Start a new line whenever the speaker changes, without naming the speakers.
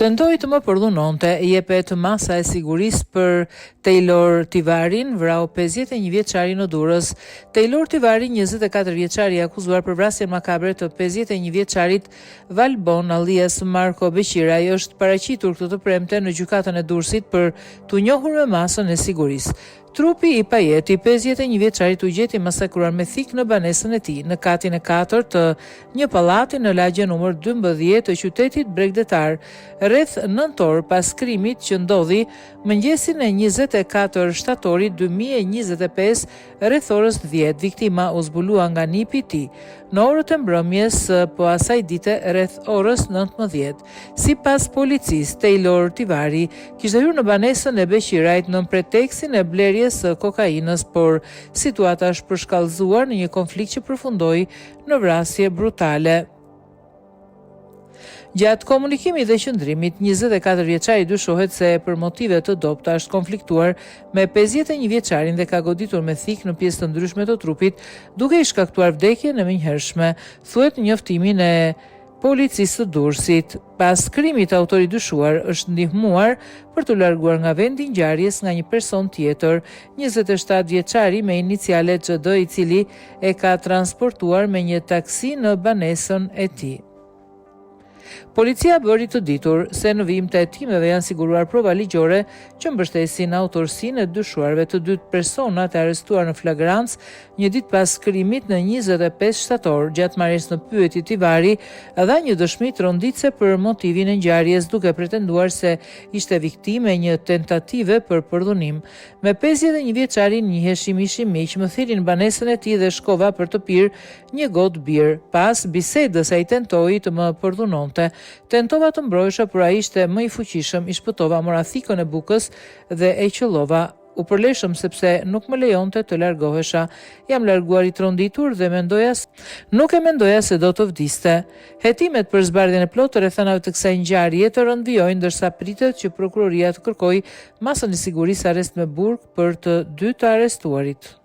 Tentoi të më përdhunonte, jepet masa e sigurisë për Taylor Tivarin, vrau 51 vjeçarin në Durrës. Taylor Tivari, 24 vjeçari, i akuzuar për vrasjen makabre të 51 vjeçarit Valbon alias Marko Beqiraj, është paraqitur këtë të premte në gjykatën e Durrësit për t'u njohur me masën e sigurisë. Trupi i pajeti 51 vjeçarit u gjeti masakruar me thik në banesën e tij, në katin e 4 të një pallati në lagje numër 12 të qytetit bregdetar, rreth 9 orë pas krimit që ndodhi mëngjesin e 24 shtatorit 2025, rreth orës 10. Viktima u zbulua nga nipi i tij në orët e mbrëmjes, po asaj dite rreth orës 19. Sipas policisë, Taylor Tivari kishte hyrë në banesën e Beqirajt në pretekstin e blerjes së kokainës, por situata është përshkallëzuar në një konflikt që përfundoi në vrasje brutale. Gjatë komunikimit dhe qëndrimit, 24 vjeçari dyshohet se për motive të dobta është konfliktuar me 51 vjeçarin dhe ka goditur me thik në pjesë të ndryshme të trupit, duke i shkaktuar vdekjen e menjëhershme, thuhet në njoftimin e policisë të Durrësit. Pas krimit, autori dyshuar është ndihmuar për të larguar nga vendi i ngjarjes nga një person tjetër, 27 vjeçari me inicialet XD, i cili e ka transportuar me një taksi në banesën e tij. Policia bëri të ditur se në vijim të hetimeve janë siguruar prova ligjore që mbështesin autorsinë e dyshuarve. Të dytë personat e arrestuar në flagrancë një ditë pas krimit në 25 shtator. Gjatë marrjes në pyetje, Tivari dha një dëshmi tronditse për motivin e ngjarjes, duke pretenduar se ishte viktimë e një tentative për përdhunim. Me 51 vjeçarin njiheshim ishim miq, më thirrin banesën e tij dhe shkova për të pirë një gotë birë. Pas bisedës ai tentoi të më përdhunonte. Tentova të mbrojsha, por ai ishte më i fuqishëm, i shpëtova, mora thikën e bukës dhe e qellova. U përleshëm sepse nuk më lejonte të largohesha. Jam larguar i tronditur dhe nuk e mendoja se do të vdiste. Hetimet për zbardhjen e plotë të rrethanave të kësaj ngjarje të rëndvijojnë, ndërsa pritet që prokuroria të kërkojë masën e sigurisë arrest me burg për të dy të arrestuarit.